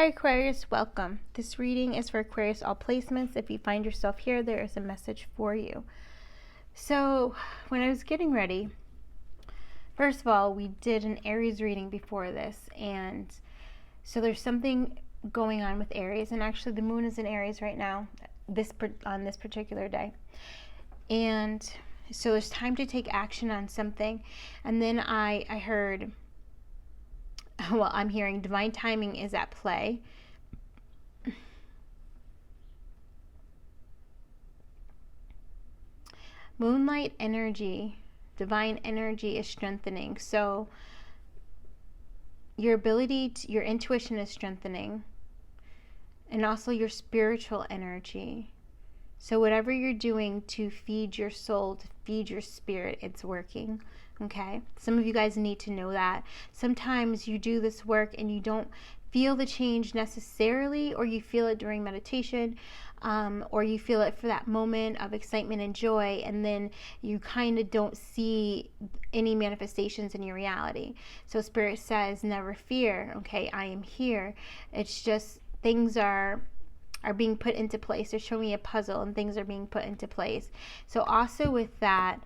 Hi Aquarius, welcome. This reading is for Aquarius all placements. If you find yourself here, there is a message for you. So when I was getting ready, first of all, we did an Aries reading before this, and so there's something going on with Aries, and actually the moon is in Aries right now, on this particular day. And so there's time to take action on something. And then I heard, well, I'm hearing divine timing is at play. Moonlight energy, divine energy is strengthening. So your ability, your intuition is strengthening, and also your spiritual energy. So whatever you're doing to feed your soul, to feed your spirit, it's working. Okay? Some of you guys need to know that. Sometimes you do this work and you don't feel the change necessarily, or you feel it during meditation, or you feel it for that moment of excitement and joy, and then you kind of don't see any manifestations in your reality. So Spirit says, never fear, okay? I am here. It's just things are being put into place. They're showing me a puzzle and things are being put into place. So also with that,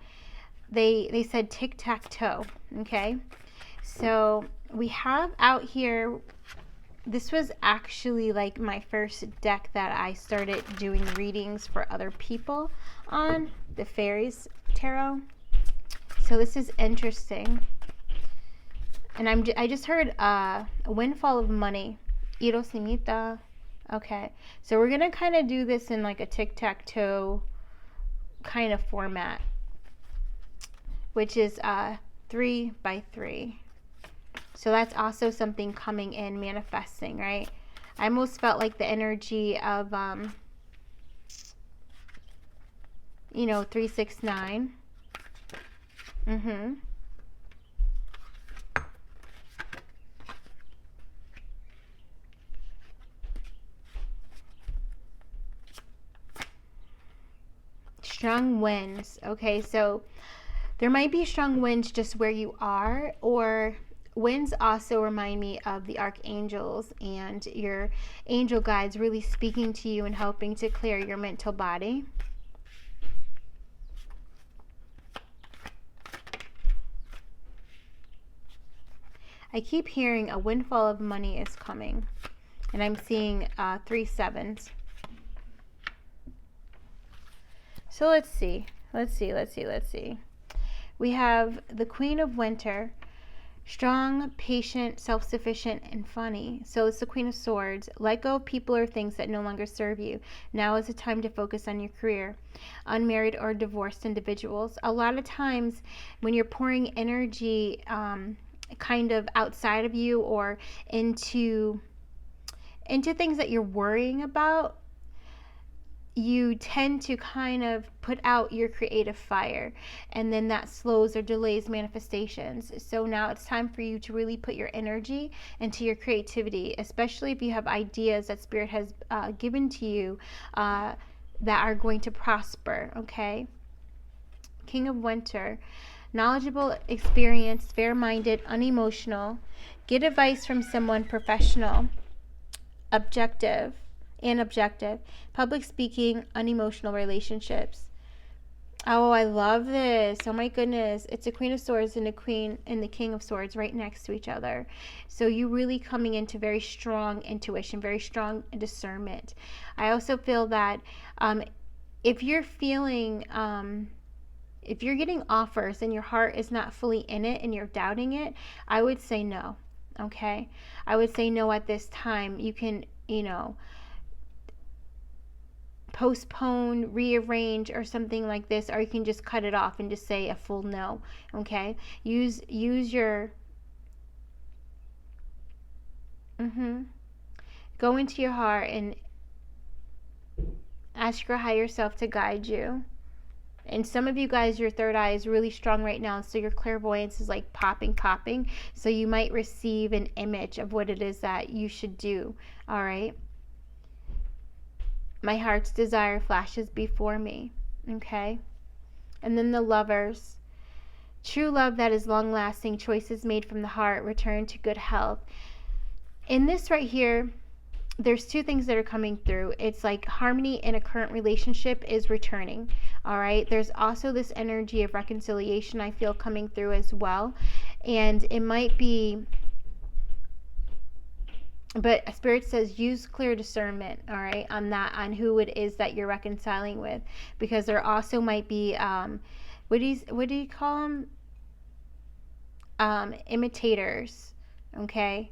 they said tic-tac-toe, okay? So we have out here, this was actually like my first deck that I started doing readings for other people on, the Fairies Tarot. So this is interesting. And I just heard a windfall of money. Irosimita. Okay, so we're going to kind of do this in like a tic-tac-toe kind of format, which is 3 by 3. So that's also something coming in, manifesting, right? I almost felt like the energy of, 369. Strong winds. Okay, so there might be strong winds just where you are, or winds also remind me of the archangels and your angel guides really speaking to you and helping to clear your mental body. I keep hearing a windfall of money is coming, and I'm seeing 3 sevens. So let's see. We have the Queen of Winter, strong, patient, self-sufficient, and funny. So it's the Queen of Swords. Let go of people or things that no longer serve you. Now is the time to focus on your career. Unmarried or divorced individuals. A lot of times when you're pouring energy kind of outside of you or into things that you're worrying about, you tend to kind of put out your creative fire, and then that slows or delays manifestations. So now it's time for you to really put your energy into your creativity, especially if you have ideas that Spirit has given to you that are going to prosper, okay? King of Winter, knowledgeable, experienced, fair-minded, unemotional, get advice from someone professional, objective, public speaking, unemotional relationships. Oh, I love this. Oh my goodness. It's a Queen of Swords and a Queen and the King of Swords right next to each other. So you really coming into very strong intuition, very strong discernment. I also feel that if you're feeling, if you're getting offers and your heart is not fully in it and you're doubting it, I would say no, okay? I would say no at this time. You can, postpone, rearrange, or something like this, or you can just cut it off and just say a full no, okay? Use your go into your heart and ask your higher self to guide you. And some of you guys, your third eye is really strong right now, so your clairvoyance is like popping, so you might receive an image of what it is that you should do. All right, my heart's desire flashes before me. Okay, and then the Lovers, true love that is long lasting, choices made from the heart, return to good health. In this right here, there's two things that are coming through. It's like harmony in a current relationship is returning. All right. There's also this energy of reconciliation I feel coming through as well. And it might be, but Spirit says use clear discernment, all right, on that, on who it is that you're reconciling with, because there also might be what do you call them, imitators, okay,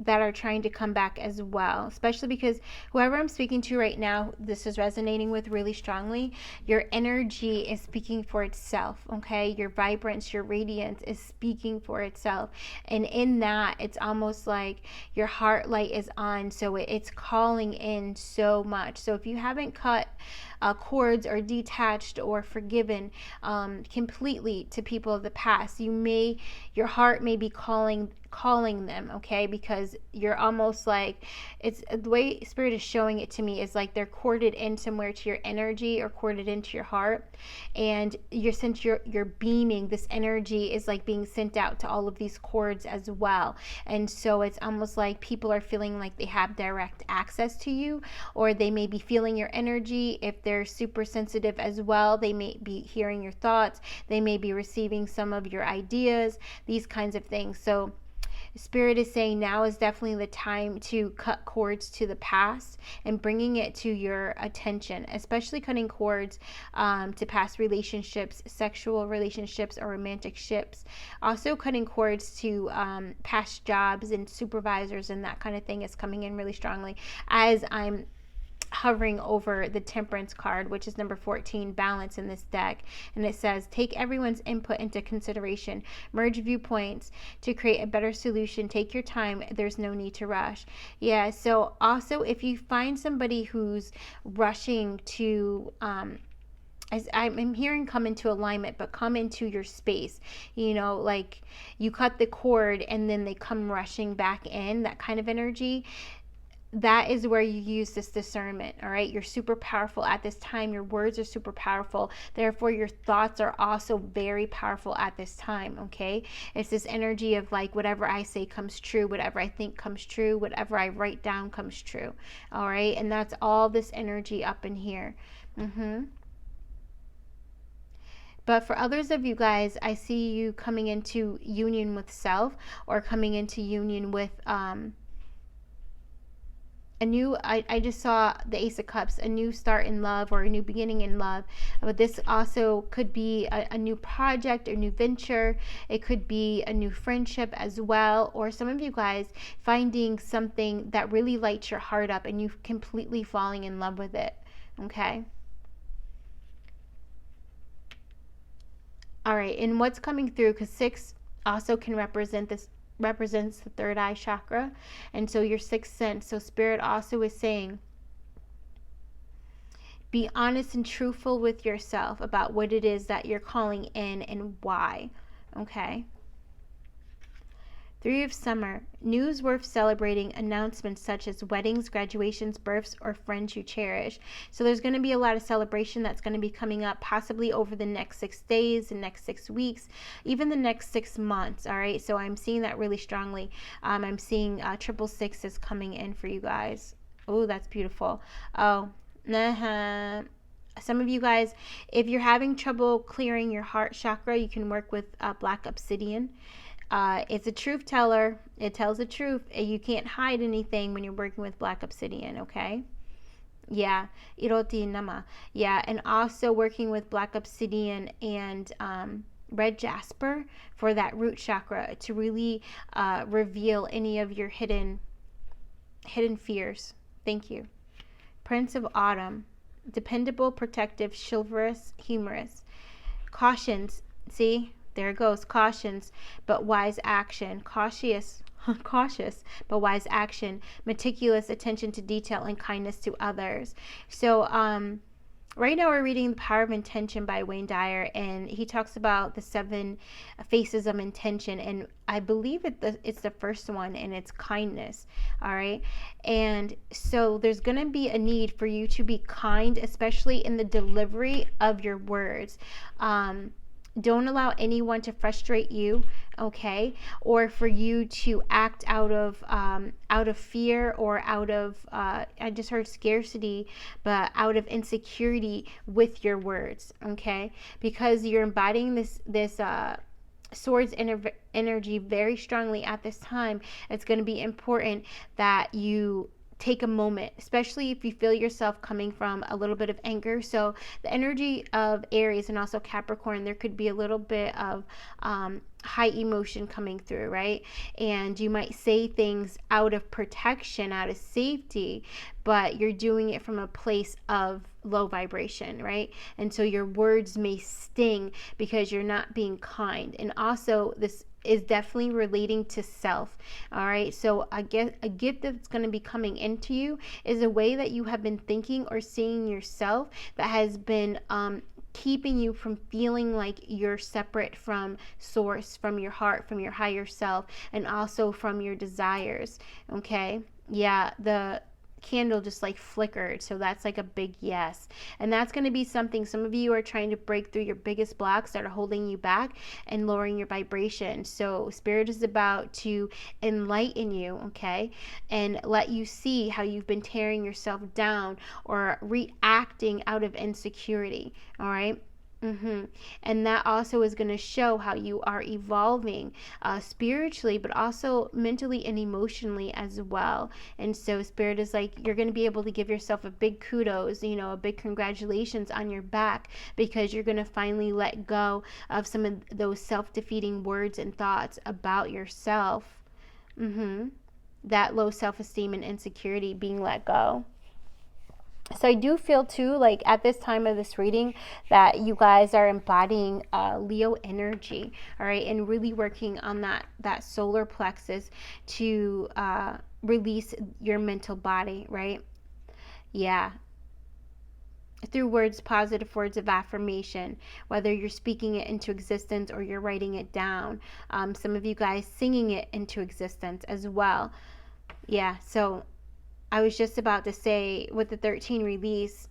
that are trying to come back as well, especially because whoever I'm speaking to right now, this is resonating with really strongly. Your energy is speaking for itself, okay? Your vibrance, your radiance is speaking for itself. And in that, it's almost like your heart light is on, so it's calling in so much. So if you haven't cut cords or detached or forgiven completely to people of the past, your heart may be calling them, okay, because you're almost like, it's the way Spirit is showing it to me is like they're corded in somewhere to your energy or corded into your heart, and since you're beaming, this energy is like being sent out to all of these cords as well. And so it's almost like people are feeling like they have direct access to you, or they may be feeling your energy. If they're super sensitive as well, they may be hearing your thoughts, they may be receiving some of your ideas, these kinds of things. So Spirit is saying now is definitely the time to cut cords to the past and bringing it to your attention, especially cutting cords to past relationships, sexual relationships, or romantic ships. Also cutting cords to past jobs and supervisors and that kind of thing is coming in really strongly as I'm hovering over the Temperance card, which is number 14, balance, in this deck. And it says, take everyone's input into consideration, merge viewpoints to create a better solution, take your time, there's no need to rush. Yeah, so also if you find somebody who's rushing to as I'm hearing come into alignment, but come into your space, like you cut the cord and then they come rushing back in, that kind of energy, that is where you use this discernment. All right, you're super powerful at this time. Your words are super powerful, therefore your thoughts are also very powerful at this time. Okay, it's this energy of like, whatever I say comes true, whatever I think comes true, whatever I write down comes true. All right, and that's all this energy up in here. But for others of you guys, I see you coming into union with self, or coming into union with I just saw the Ace of Cups, a new start in love or a new beginning in love. But this also could be a new project or new venture. It could be a new friendship as well. Or some of you guys finding something that really lights your heart up and you completely falling in love with it. Okay. All right. And what's coming through, because 6 also can represents the third eye chakra, and so your sixth sense. So Spirit also is saying, be honest and truthful with yourself about what it is that you're calling in and why. Okay. 3 of Summer, news worth celebrating, announcements such as weddings, graduations, births, or friends you cherish. So there's going to be a lot of celebration that's going to be coming up, possibly over the next 6 days, the next 6 weeks, even the next 6 months. All right, so I'm seeing that really strongly. I'm seeing 666 is coming in for you guys. Oh, that's beautiful. Oh, some of you guys, if you're having trouble clearing your heart chakra, you can work with black obsidian. It's a truth teller. It tells the truth. You can't hide anything when you're working with black obsidian, okay? Yeah, iroti nama. Yeah, and also working with black obsidian and red jasper for that root chakra to really reveal any of your hidden fears. Thank you. Prince of Autumn, dependable, protective, chivalrous, humorous. Cautions, see? There it goes. Cautions, but wise action. Cautious, but wise action. Meticulous attention to detail and kindness to others. So, right now we're reading The Power of Intention by Wayne Dyer, and he talks about the 7 faces of intention, and I believe it's the first one, and it's kindness. All right, and so there's going to be a need for you to be kind, especially in the delivery of your words. Don't allow anyone to frustrate you, okay, or for you to act out of fear, or out of I just heard scarcity, but out of insecurity with your words, okay, because you're embodying this swords energy very strongly at this time. It's going to be important that you take a moment, especially if you feel yourself coming from a little bit of anger. So the energy of Aries and also Capricorn, there could be a little bit of high emotion coming through, right? And you might say things out of protection, out of safety, but you're doing it from a place of low vibration, right? And so your words may sting because you're not being kind. And also, this is definitely relating to self. All right, so a gift that's going to be coming into you is a way that you have been thinking or seeing yourself that has been keeping you from feeling like you're separate from source, from your heart, from your higher self, and also from your desires. Okay, yeah, the candle just like flickered, so that's like a big yes. And that's going to be something, some of you are trying to break through your biggest blocks that are holding you back and lowering your vibration. So Spirit is about to enlighten you, okay, and let you see how you've been tearing yourself down or reacting out of insecurity. All right. And that also is going to show how you are evolving spiritually, but also mentally and emotionally as well. And so Spirit is like, you're going to be able to give yourself a big kudos, a big congratulations on your back, because you're going to finally let go of some of those self-defeating words and thoughts about yourself. That low self-esteem and insecurity being let go. So I do feel too, like at this time of this reading, that you guys are embodying Leo energy, all right, and really working on that solar plexus to release your mental body, right? Yeah. Through words, positive words of affirmation, whether you're speaking it into existence or you're writing it down. Some of you guys singing it into existence as well. Yeah, so I was just about to say, with the 13 release,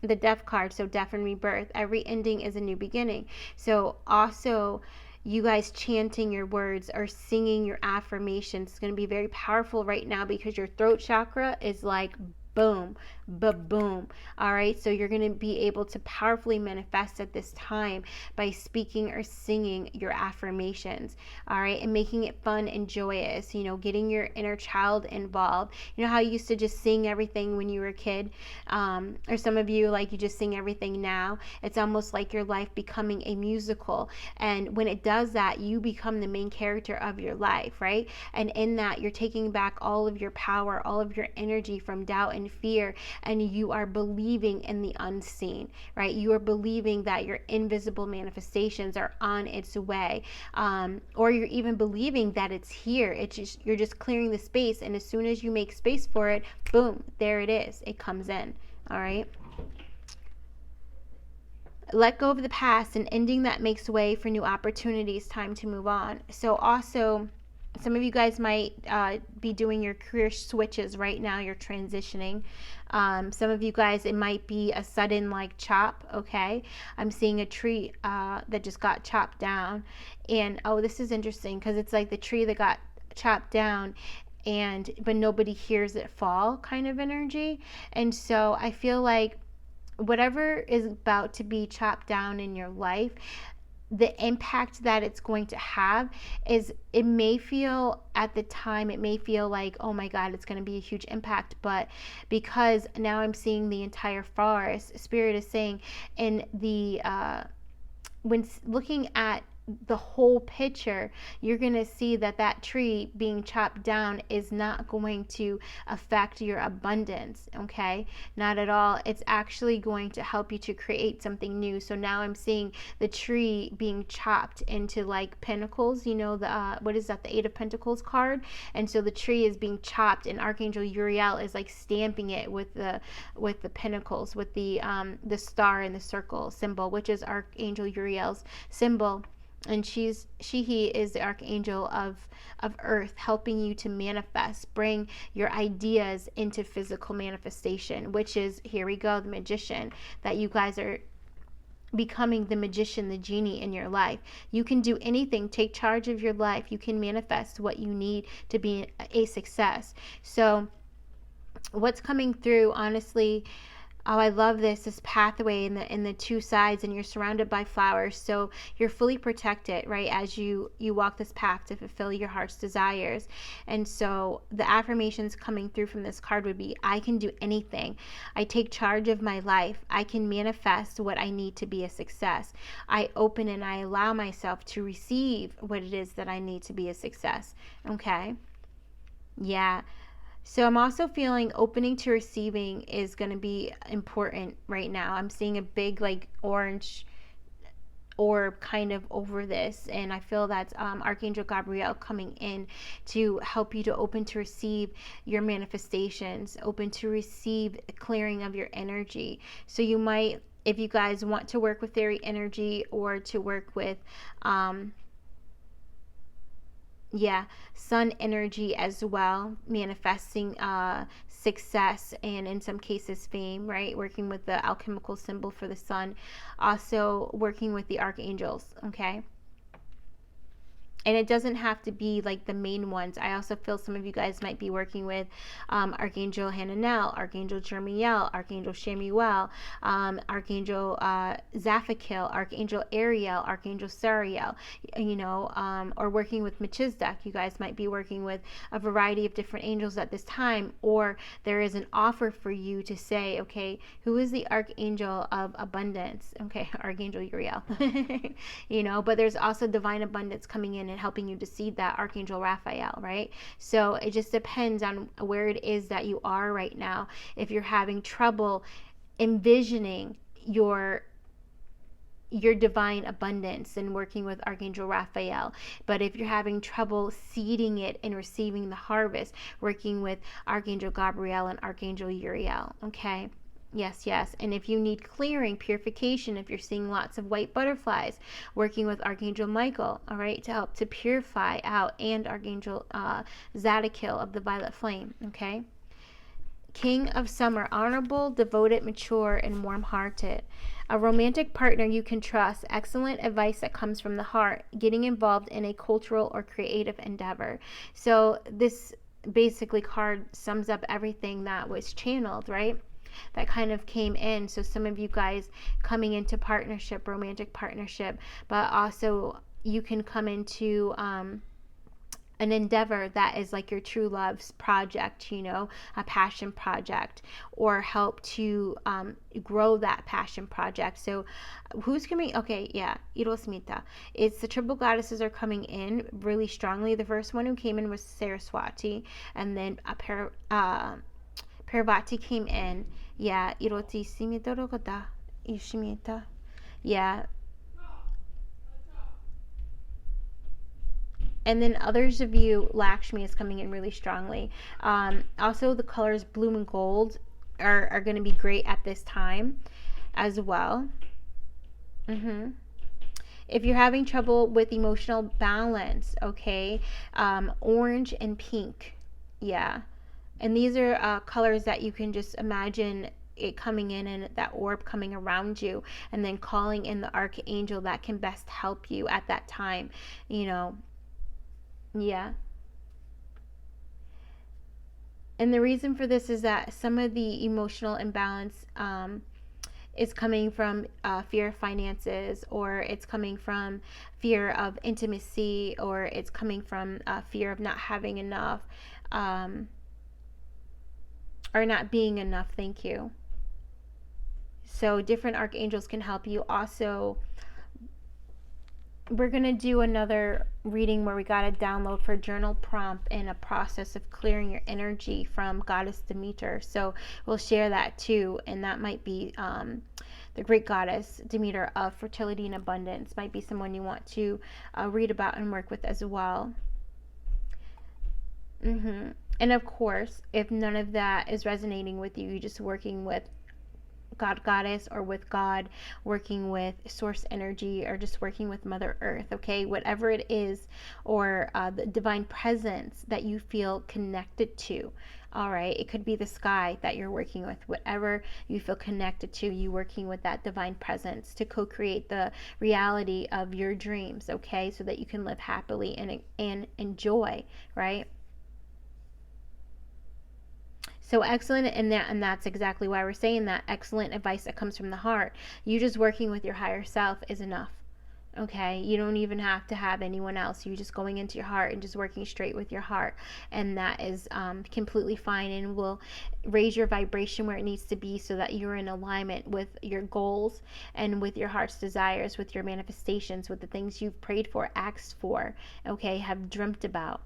the death card, so death and rebirth, every ending is a new beginning. So also, you guys chanting your words or singing your affirmations is going to be very powerful right now, because your throat chakra is like boom, ba-boom. All right, so you're going to be able to powerfully manifest at this time by speaking or singing your affirmations. All right, and making it fun and joyous, getting your inner child involved. You know how you used to just sing everything when you were a kid, or some of you, like, you just sing everything now. It's almost like your life becoming a musical, and when it does that, you become the main character of your life, right? And in that, you're taking back all of your power, all of your energy from doubt and fear, and you are believing in the unseen, right? You are believing that your invisible manifestations are on its way, or you're even believing that it's here. You're just clearing the space, and as soon as you make space for it, boom, there it is. It comes in. All right. Let go of the past, and ending that makes way for new opportunities. Time to move on. So also, some of you guys might be doing your career switches right now. You're transitioning. Some of you guys, it might be a sudden like chop, okay? I'm seeing a tree that just got chopped down. And, oh, this is interesting, because it's like the tree that got chopped down, but nobody hears it fall kind of energy. And so I feel like whatever is about to be chopped down in your life, the impact that it's going to have is, it may feel at the time, it may feel like, oh my God, it's going to be a huge impact. But because now I'm seeing the entire forest, Spirit is saying, in the when looking at the whole picture, you're going to see that tree being chopped down is not going to affect your abundance, okay? Not at all. It's actually going to help you to create something new. So now I'm seeing the tree being chopped into like pentacles, the what is that, the 8 of Pentacles card? And so the tree is being chopped, and Archangel Uriel is like stamping it with the pentacles, with the star and the circle symbol, which is Archangel Uriel's symbol. And he is the archangel of earth, helping you to manifest, bring your ideas into physical manifestation, which is, here we go, the magician that you guys are becoming the magician, the genie in your life. You can do anything. Take charge of your life. You can manifest what you need to be a success. So what's coming through, honestly, oh, I love this pathway in the two sides, and you're surrounded by flowers, so you're fully protected, right, as you walk this path to fulfill your heart's desires. And so the affirmations coming through from this card would be, I can do anything. I take charge of my life. I can manifest what I need to be a success. I open and I allow myself to receive what it is that I need to be a success. Okay? Yeah. So I'm also feeling opening to receiving is going to be important right now. I'm seeing a big like orange orb kind of over this, and I feel that's Archangel Gabriel coming in to help you to open to receive your manifestations, open to receive a clearing of your energy. So you might, if you guys want to work with fairy energy or to work with sun energy as well, manifesting success and in some cases fame, right? Working with the alchemical symbol for the sun, also working with the archangels, okay? And it doesn't have to be like the main ones. I also feel some of you guys might be working with Archangel Hananel, Archangel Jermiel, Archangel Shamuel, Archangel Zaphakil, Archangel Ariel, Archangel Sariel, or working with Melchizedek. You guys might be working with a variety of different angels at this time, or there is an offer for you to say, okay, who is the Archangel of Abundance? Okay, Archangel Uriel. But there's also divine abundance coming in and helping you to see that, Archangel Raphael, right? So it just depends on where it is that you are right now. If you're having trouble envisioning your divine abundance and working with Archangel Raphael, but if you're having trouble seeding it and receiving the harvest, working with Archangel Gabriel and Archangel Uriel, okay? Yes. And if you need clearing, purification, if you're seeing lots of white butterflies, working with Archangel Michael, all right, to help to purify out, and Archangel Zadkiel of the violet flame, okay? King of Summer, honorable, devoted, mature, and warm-hearted. A romantic partner you can trust. Excellent advice that comes from the heart. Getting involved in a cultural or creative endeavor. So this basically card sums up everything that was channeled, right? That kind of came in. So some of you guys coming into partnership, romantic partnership, but also you can come into an endeavor that is like your true love's project, a passion project, or help to grow that passion project. So who's coming? Okay, yeah, Irosmita. It's the triple goddesses are coming in really strongly. The first one who came in was Saraswati, and then Parvati came in. Yeah, Iroti Simita Rogata Ishimita. Yeah. And then others of you, Lakshmi is coming in really strongly. Also, the colors blue and gold are going to be great at this time as well. If you're having trouble with emotional balance, okay, orange and pink. Yeah. And these are colors that you can just imagine it coming in and that orb coming around you, and then calling in the archangel that can best help you at that time, Yeah. And the reason for this is that some of the emotional imbalance is coming from fear of finances, or it's coming from fear of intimacy, or it's coming from fear of not having enough, or not being enough. Thank you. So different archangels can help you. Also, we're going to do another reading where we got a download for journal prompt and a process of clearing your energy from Goddess Demeter. So we'll share that too. And that might be the great goddess Demeter of fertility and abundance. Might be someone you want to read about and work with as well. And of course, if none of that is resonating with you, you're just working with God, Goddess, or with God, working with source energy, or just working with Mother Earth, okay? Whatever it is, or the divine presence that you feel connected to. All right, it could be the sky that you're working with, whatever you feel connected to, you working with that divine presence to co-create the reality of your dreams, okay? So that you can live happily and enjoy, right? So excellent, and that's exactly why we're saying that excellent advice that comes from the heart. You just working with your higher self is enough. Okay, you don't even have to have anyone else. You just going into your heart and just working straight with your heart, and that is completely fine, and will raise your vibration where it needs to be, so that you're in alignment with your goals and with your heart's desires, with your manifestations, with the things you've prayed for, asked for, okay, have dreamt about.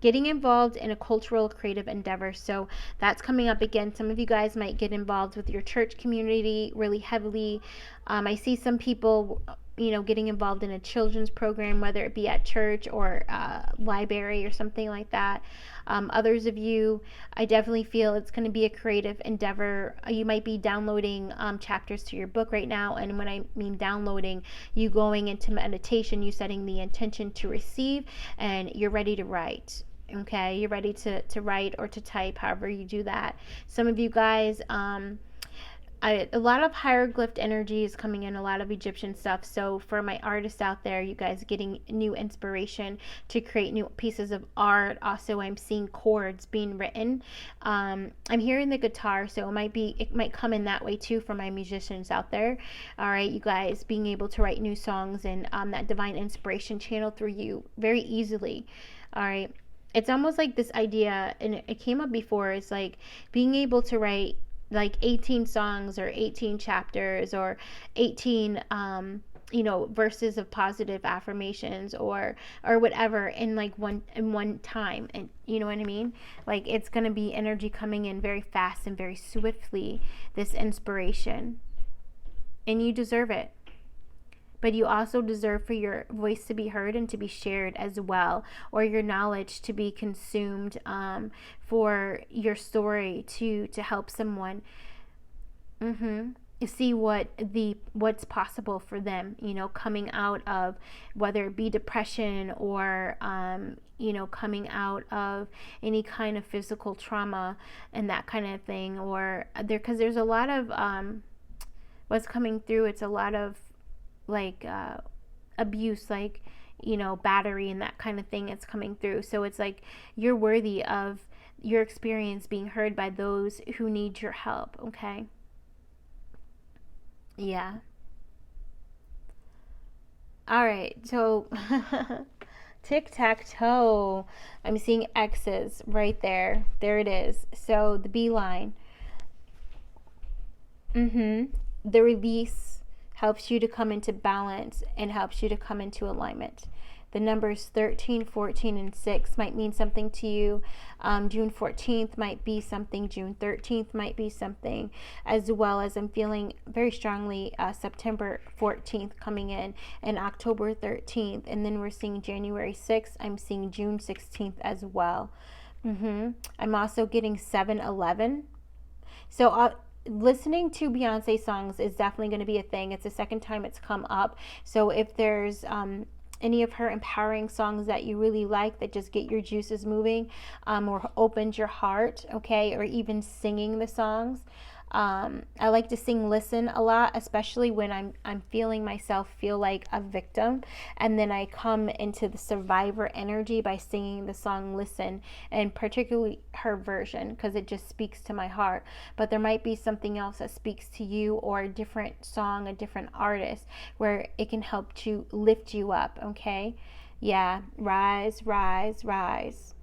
Getting involved in a cultural creative endeavor. So that's coming up again. Some of you guys might get involved with your church community really heavily. I see some people, getting involved in a children's program, whether it be at church or library or something like that. Others of you, I definitely feel it's going to be a creative endeavor. You might be downloading chapters to your book right now. And when I mean downloading, you going into meditation, you setting the intention to receive, and you're ready to write. Okay, you're ready to write or to type, however you do that. Some of you guys, a lot of hieroglyph energy is coming in, a lot of Egyptian stuff. So for my artists out there, you guys getting new inspiration to create new pieces of art. Also, I'm seeing chords being written. I'm hearing the guitar, so it might come in that way too for my musicians out there. All right, you guys being able to write new songs, and that divine inspiration channel through you very easily. All right. It's almost like this idea, and it came up before, it's like being able to write like 18 songs or 18 chapters or 18 verses of positive affirmations or whatever in one time. And you know what I mean? Like, it's going to be energy coming in very fast and very swiftly, this inspiration, and you deserve it. But you also deserve for your voice to be heard and to be shared as well, or your knowledge to be consumed, for your story to help someone see what's possible for them, coming out of, whether it be depression or coming out of any kind of physical trauma and that kind of thing, or because there's a lot of what's coming through. It's a lot of like abuse, like battery and that kind of thing. It's coming through. So it's like you're worthy of your experience being heard by those who need your help. Okay. Yeah. All right. So tic-tac-toe. I'm seeing X's right there. There it is. So the B line. The release helps you to come into balance and helps you to come into alignment. The numbers 13, 14, and 6 might mean something to you. June 14th might be something. June 13th might be something. As well as I'm feeling very strongly September 14th coming in, and October 13th. And then we're seeing January 6th. I'm seeing June 16th as well. I'm also getting 7-11. So listening to Beyonce songs is definitely going to be a thing. It's the second time it's come up. So if there's any of her empowering songs that you really like, that just get your juices moving, or opens your heart, okay, or even singing the songs. I like to sing Listen a lot, especially when I'm feeling myself feel like a victim, and then I come into the survivor energy by singing the song Listen, and particularly her version, because it just speaks to my heart. But there might be something else that speaks to you, or a different song, a different artist, where it can help to lift you up. Okay, yeah, rise, rise, rise.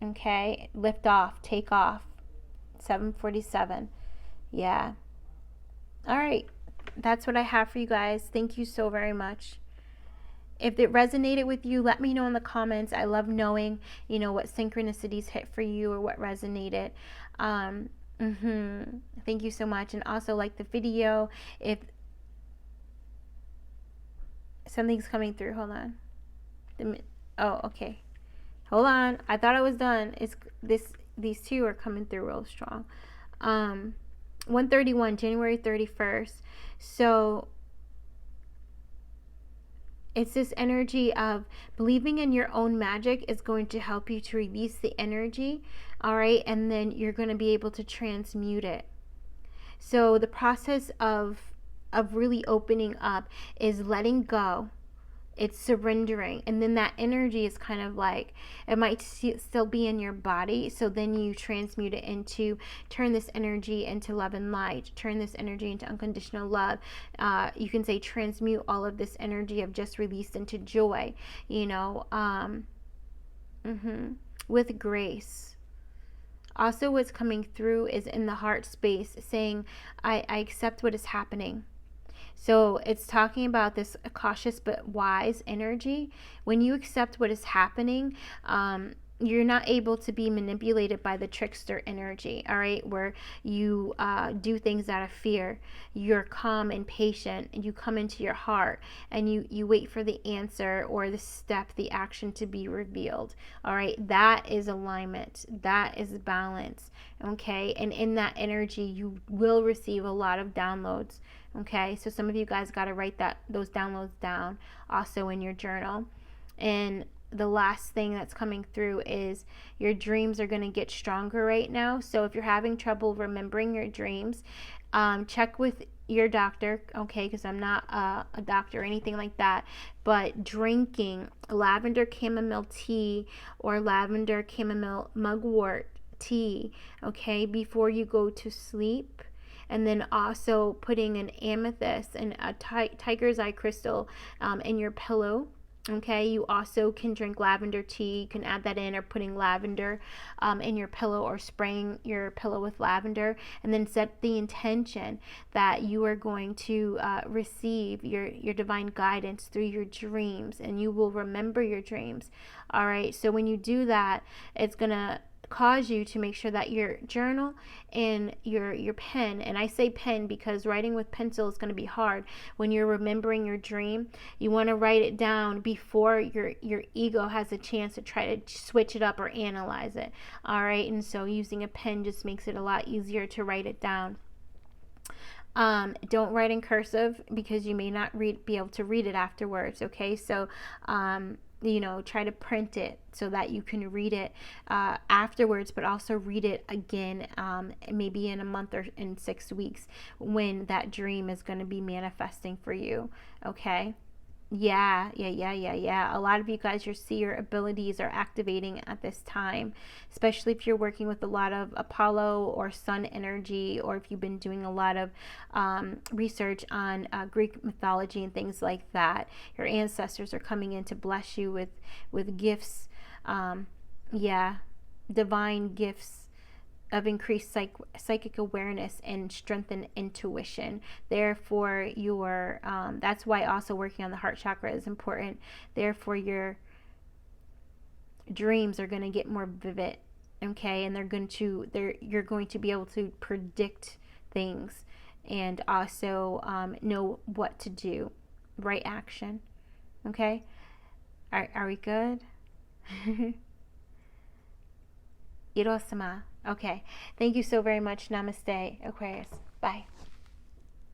Okay, lift off, take off. 747. Yeah. All right. That's what I have for you guys. Thank you so very much. If it resonated with you, let me know in the comments. I love knowing, what synchronicities hit for you or what resonated. Thank you so much. And also like the video. If something's coming through, hold on. Oh, okay. Hold on. I thought I was done. These two are coming through real strong. 131, January 31st. So it's this energy of believing in your own magic is going to help you to release the energy, all right? And then you're going to be able to transmute it. So the process of really opening up is letting go. It's surrendering, and then that energy is kind of like, it might still be in your body, so then you transmute it into, turn this energy into love and light, turn this energy into unconditional love. You can say transmute all of this energy of just released into joy, you know, with grace. Also, what's coming through is in the heart space, saying, I accept what is happening. So it's talking about this cautious but wise energy. When you accept what is happening, you're not able to be manipulated by the trickster energy, all right, where you do things out of fear. You're calm and patient, and you come into your heart, and you wait for the answer or the step, the action to be revealed, all right? That is alignment. That is balance, okay? And in that energy, you will receive a lot of downloads, okay? So some of you guys got to write those downloads down also in your journal. And the last thing that's coming through is your dreams are going to get stronger right now. So if you're having trouble remembering your dreams, check with your doctor, okay, because I'm not a doctor or anything like that, but drinking lavender chamomile tea or lavender chamomile mugwort tea, okay, before you go to sleep. And then also putting an amethyst and a tiger's eye crystal in your pillow. Okay, you also can drink lavender tea. You can add that in, or putting lavender in your pillow, or spraying your pillow with lavender, and then set the intention that you are going to receive your divine guidance through your dreams, and you will remember your dreams. All right, so when you do that, it's gonna cause you to make sure that your journal and your pen, and I say pen because writing with pencil is going to be hard when you're remembering your dream. You want to write it down before your ego has a chance to try to switch it up or analyze it, all right? And so using a pen just makes it a lot easier to write it down. Don't write in cursive because you may not be able to read it afterwards, okay? So try to print it so that you can read it afterwards, but also read it again maybe in a month or in 6 weeks when that dream is going to be manifesting for you, okay? Yeah. A lot of you guys, your seer abilities are activating at this time, especially if you're working with a lot of Apollo or Sun energy, or if you've been doing a lot of research on Greek mythology and things like that. Your ancestors are coming in to bless you with gifts, divine gifts of increased psychic awareness and strengthened intuition. Therefore, that's why also working on the heart chakra is important. Therefore, your dreams are going to get more vivid, okay, and you're going to be able to predict things, and also know what to do, right action, okay? Are we good? Irosama. Okay. Thank you so very much. Namaste, Aquarius. Bye.